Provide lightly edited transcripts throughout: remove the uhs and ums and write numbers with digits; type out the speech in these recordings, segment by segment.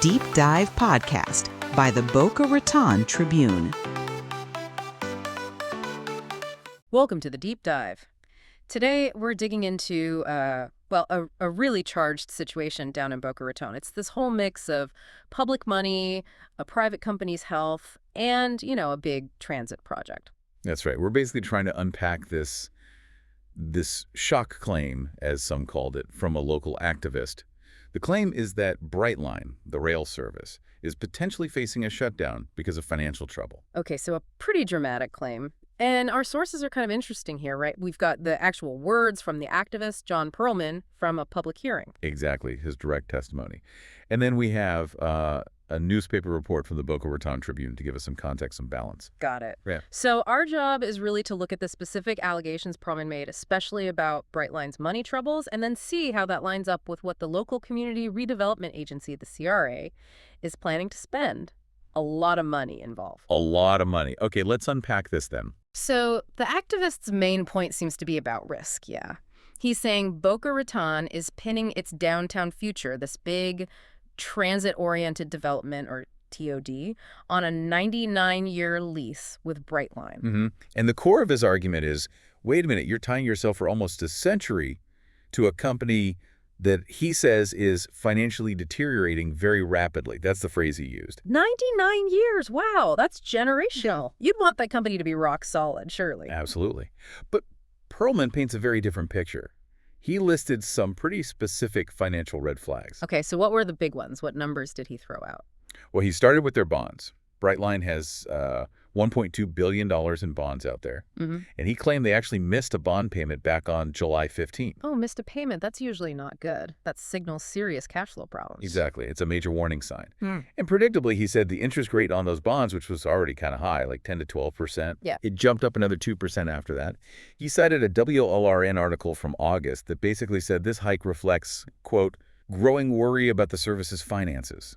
Deep Dive Podcast by the Boca Raton Tribune. Welcome to the Deep Dive. Today, we're digging into, a really charged situation down in Boca Raton. It's this whole mix of public money, a private company's health, and, a big transit project. That's right. We're basically trying to unpack this shock claim, as some called it, from a local activist. The claim is that Brightline, the rail service, is potentially facing a shutdown because of financial trouble. Okay, so a pretty dramatic claim. And our sources are kind of interesting here, right? We've got the actual words from the activist, John Perlman, from a public hearing. Exactly, his direct testimony. And then we have a newspaper report from the Boca Raton Tribune to give us some context and balance. Got it. Yeah. So our job is really to look at the specific allegations Perlman made, especially about Brightline's money troubles, and then see how that lines up with what the local community redevelopment agency, the CRA, is planning to spend. A lot of money involved. A lot of money. Okay, let's unpack this then. So the activist's main point seems to be about risk, yeah. He's saying Boca Raton is pinning its downtown future, this big transit-oriented development, or TOD, on a 99-year lease with Brightline. Mm-hmm. And the core of his argument is, wait a minute, you're tying yourself for almost a century to a company that he says is financially deteriorating very rapidly. That's the phrase he used. 99 years, wow, that's generational. You'd want that company to be rock solid, surely. Absolutely. But Perlman paints a very different picture. He listed some pretty specific financial red flags. Okay, so what were the big ones? What numbers did he throw out? Well, he started with their bonds. Brightline has $1.2 billion in bonds out there. Mm-hmm. And he claimed they actually missed a bond payment back on July 15th. Oh, missed a payment. That's usually not good. That signals serious cash flow problems. Exactly. It's a major warning sign. Hmm. And predictably, he said the interest rate on those bonds, which was already kind of high, like 10 to 12%, Yeah. It jumped up another 2% after that. He cited a WLRN article from August that basically said this hike reflects, quote, growing worry about the service's finances.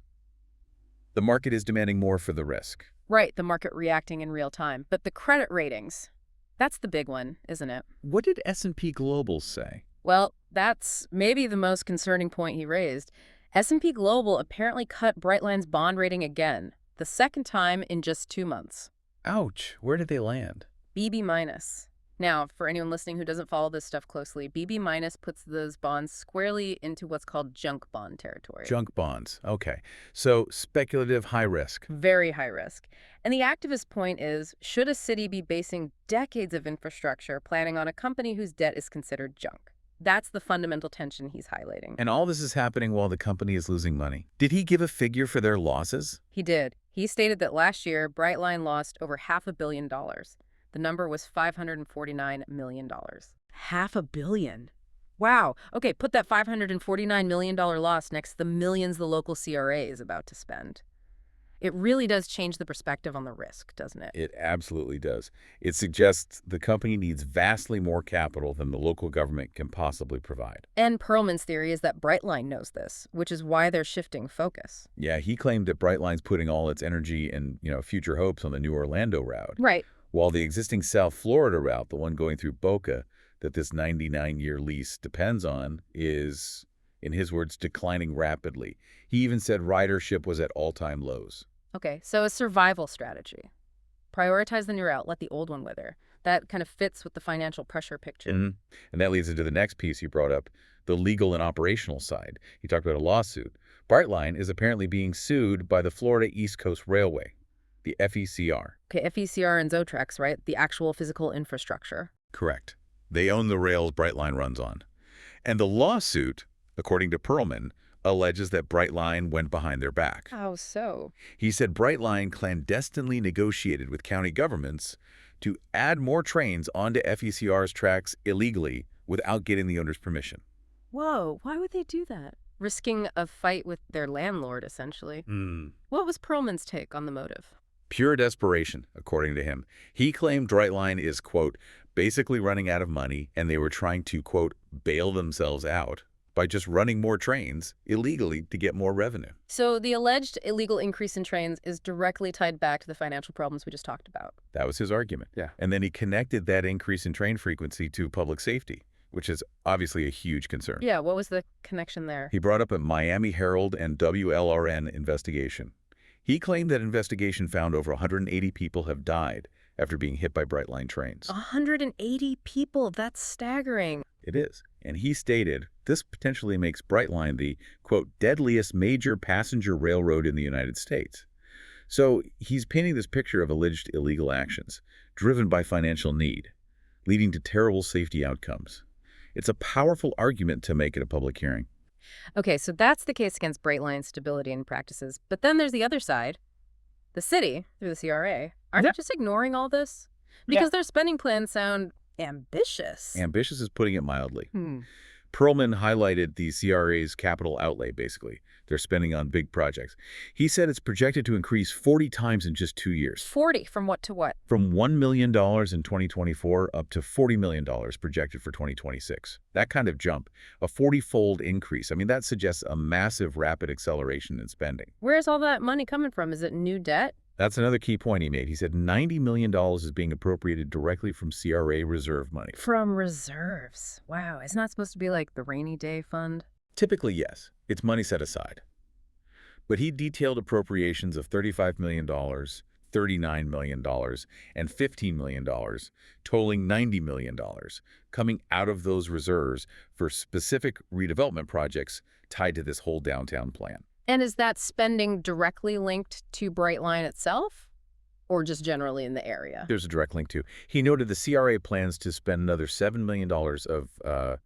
The market is demanding more for the risk. Right, the market reacting in real time. But the credit ratings, that's the big one, isn't it? What did S&P Global say? Well, that's maybe the most concerning point he raised. S&P Global apparently cut Brightline's bond rating again, the second time in just 2 months. Ouch. Where did they land? BB minus. Now, for anyone listening who doesn't follow this stuff closely, BB minus puts those bonds squarely into what's called junk bond territory. Junk bonds. Okay. So speculative, high risk. Very high risk. And the activist point is, should a city be basing decades of infrastructure planning on a company whose debt is considered junk? That's the fundamental tension he's highlighting. And all this is happening while the company is losing money. Did he give a figure for their losses? He did. He stated that last year, Brightline lost over $500 million. The number was $549 million. $500 million. Wow. Okay, put that $549 million loss next to the millions the local CRA is about to spend. It really does change the perspective on the risk, doesn't it? It absolutely does. It suggests the company needs vastly more capital than the local government can possibly provide. And Perlman's theory is that Brightline knows this, which is why they're shifting focus. Yeah, he claimed that Brightline's putting all its energy and, future hopes on the new Orlando route. Right. While the existing South Florida route, the one going through Boca, that this 99-year lease depends on, is, in his words, declining rapidly. He even said ridership was at all-time lows. Okay, so a survival strategy. Prioritize the new route, let the old one wither. That kind of fits with the financial pressure picture. Mm-hmm. And that leads into the next piece you brought up, the legal and operational side. He talked about a lawsuit. Brightline is apparently being sued by the Florida East Coast Railway, the FECR. Okay, FECR and Zotrex, right? The actual physical infrastructure. Correct. They own the rails Brightline runs on. And the lawsuit, according to Perlman, alleges that Brightline went behind their back. How so? He said Brightline clandestinely negotiated with county governments to add more trains onto FECR's tracks illegally without getting the owner's permission. Whoa, why would they do that? Risking a fight with their landlord, essentially. What was Perlman's take on the motive? Pure desperation, according to him. He claimed Brightline is, quote, basically running out of money, and they were trying to, quote, bail themselves out by just running more trains illegally to get more revenue. So the alleged illegal increase in trains is directly tied back to the financial problems we just talked about. That was his argument. Yeah. And then he connected that increase in train frequency to public safety, which is obviously a huge concern. Yeah, what was the connection there? He brought up a Miami Herald and WLRN investigation. He claimed that investigation found over 180 people have died after being hit by Brightline trains. 180 people, that's staggering. It is. And he stated, this potentially makes Brightline the, quote, deadliest major passenger railroad in the United States. So he's painting this picture of alleged illegal actions, driven by financial need, leading to terrible safety outcomes. It's a powerful argument to make at a public hearing. Okay, so that's the case against Brightline stability and practices. But then there's the other side. The city, through the CRA, aren't they just ignoring all this? Because their spending plans sound ambitious. Ambitious is putting it mildly. Perlman highlighted the CRA's capital outlay, basically. They're spending on big projects. He said it's projected to increase 40 times in just 2 years. 40 from what to what? From $1 million in 2024 up to $40 million projected for 2026. That kind of jump, a 40-fold increase. I mean, that suggests a massive, rapid acceleration in spending. Where's all that money coming from? Is it new debt? That's another key point he made. He said $90 million is being appropriated directly from CRA reserve money. From reserves. Wow, isn't that supposed to be like the rainy day fund? Typically, yes. It's money set aside. But he detailed appropriations of $35 million, $39 million, and $15 million, totaling $90 million, coming out of those reserves for specific redevelopment projects tied to this whole downtown plan. And is that spending directly linked to Brightline itself? Or just generally in the area? There's a direct link too. He noted the CRA plans to spend another $7 million of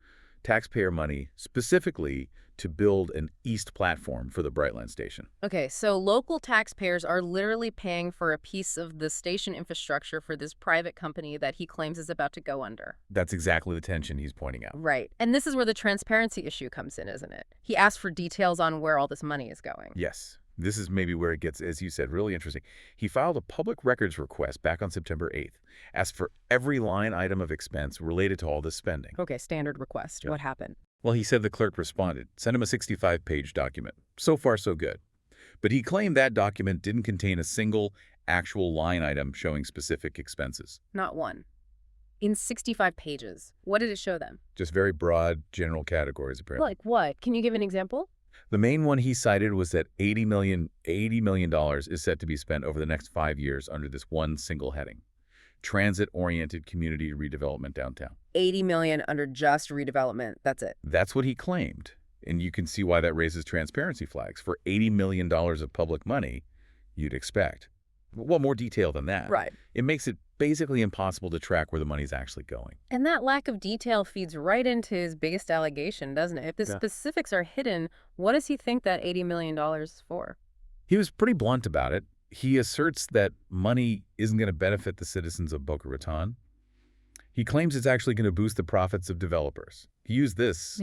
taxpayer money specifically to build an east platform for the Brightline station. Okay, so local taxpayers are literally paying for a piece of the station infrastructure for this private company that he claims is about to go under. That's exactly the tension he's pointing out. Right. And this is where the transparency issue comes in, isn't it? He asked for details on where all this money is going. Yes. This is maybe where it gets, as you said, really interesting. He filed a public records request back on September 8th, asked for every line item of expense related to all this spending. Okay, standard request. Yeah. What happened? Well, he said the clerk responded, sent him a 65-page document. So far, so good. But he claimed that document didn't contain a single actual line item showing specific expenses. Not one. In 65 pages. What did it show them? Just very broad, general categories, apparently. Like what? Can you give an example? The main one he cited was that $80 million is set to be spent over the next 5 years under this one single heading: transit-oriented community redevelopment downtown. 80 million under just redevelopment. That's it. That's what he claimed. And you can see why that raises transparency flags. For $80 million of public money, you'd expect. Well, more detail than that. Right. It makes it basically impossible to track where the money's actually going. And that lack of detail feeds right into his biggest allegation, doesn't it? If the specifics are hidden, what does he think that $80 million is for? He was pretty blunt about it. He asserts that money isn't going to benefit the citizens of Boca Raton. He claims it's actually going to boost the profits of developers. He used this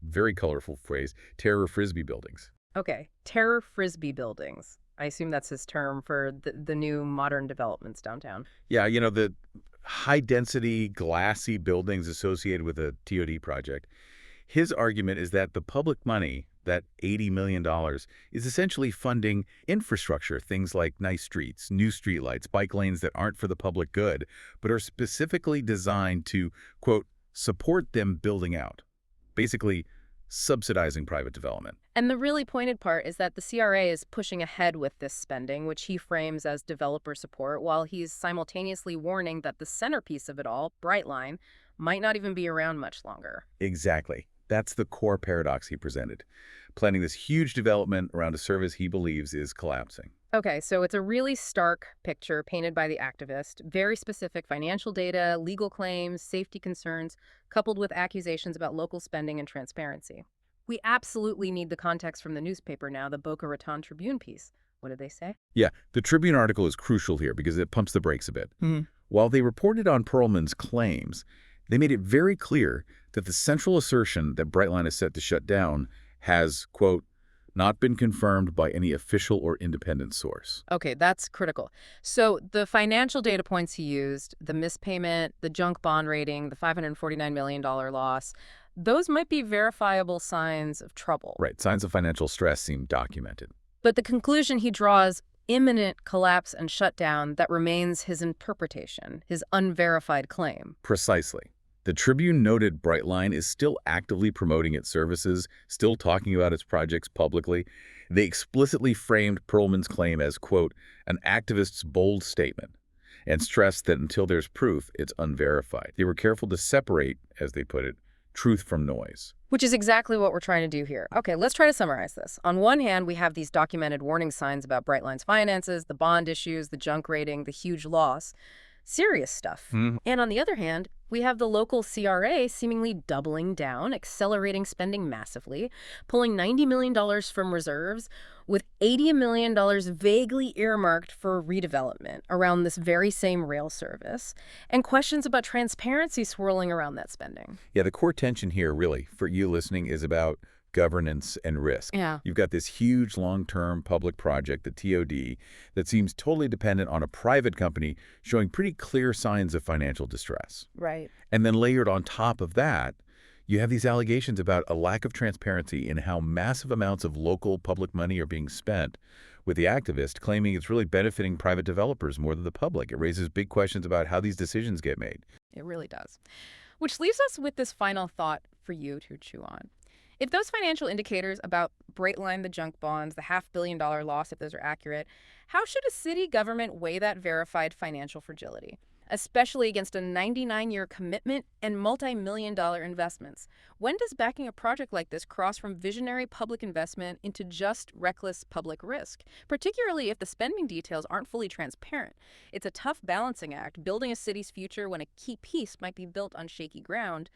very colorful phrase, terror frisbee buildings. Okay, terror frisbee buildings. I assume that's his term for the new modern developments downtown. Yeah, you know, the high-density, glassy buildings associated with a TOD project. His argument is that the public money, that $80 million, is essentially funding infrastructure, things like nice streets, new streetlights, bike lanes that aren't for the public good, but are specifically designed to, quote, support them building out, basically subsidizing private development. And the really pointed part is that the CRA is pushing ahead with this spending, which he frames as developer support, while he's simultaneously warning that the centerpiece of it all, Brightline, might not even be around much longer. Exactly. That's the core paradox he presented, planning this huge development around a service he believes is collapsing. Okay, so it's a really stark picture painted by the activist, very specific financial data, legal claims, safety concerns, coupled with accusations about local spending and transparency. We absolutely need the context from the newspaper now, the Boca Raton Tribune piece. What did they say? Yeah, the Tribune article is crucial here because it pumps the brakes a bit. While they reported on Perlman's claims, they made it very clear that the central assertion that Brightline is set to shut down has, quote, not been confirmed by any official or independent source. Okay, that's critical. So the financial data points he used, the mispayment, the junk bond rating, the $549 million loss, those might be verifiable signs of trouble. Right, signs of financial stress seem documented. But the conclusion he draws, imminent collapse and shutdown, that remains his interpretation, his unverified claim. Precisely. The Tribune noted Brightline is still actively promoting its services, still talking about its projects publicly. They explicitly framed Perlman's claim as, quote, an activist's bold statement, and stressed that until there's proof, it's unverified. They were careful to separate, as they put it, truth from noise. Which is exactly what we're trying to do here. Okay, let's try to summarize this. On one hand, we have these documented warning signs about Brightline's finances, the bond issues, the junk rating, the huge loss. Serious stuff. And on the other hand, we have the local CRA seemingly doubling down, accelerating spending massively, pulling $90 million from reserves, with $80 million vaguely earmarked for redevelopment around this very same rail service, and questions about transparency swirling around that spending. Yeah, the core tension here, really, for you listening, is about governance and risk. Yeah. You've got this huge long-term public project, the TOD, that seems totally dependent on a private company showing pretty clear signs of financial distress. Right. And then layered on top of that, you have these allegations about a lack of transparency in how massive amounts of local public money are being spent, with the activist claiming it's really benefiting private developers more than the public. It raises big questions about how these decisions get made. It really does. Which leaves us with this final thought for you to chew on. If those financial indicators about Brightline, the junk bonds, the $500 million loss, if those are accurate, how should a city government weigh that verified financial fragility, especially against a 99-year commitment and multi-million-dollar investments? When does backing a project like this cross from visionary public investment into just reckless public risk, particularly if the spending details aren't fully transparent? It's a tough balancing act, building a city's future when a key piece might be built on shaky ground.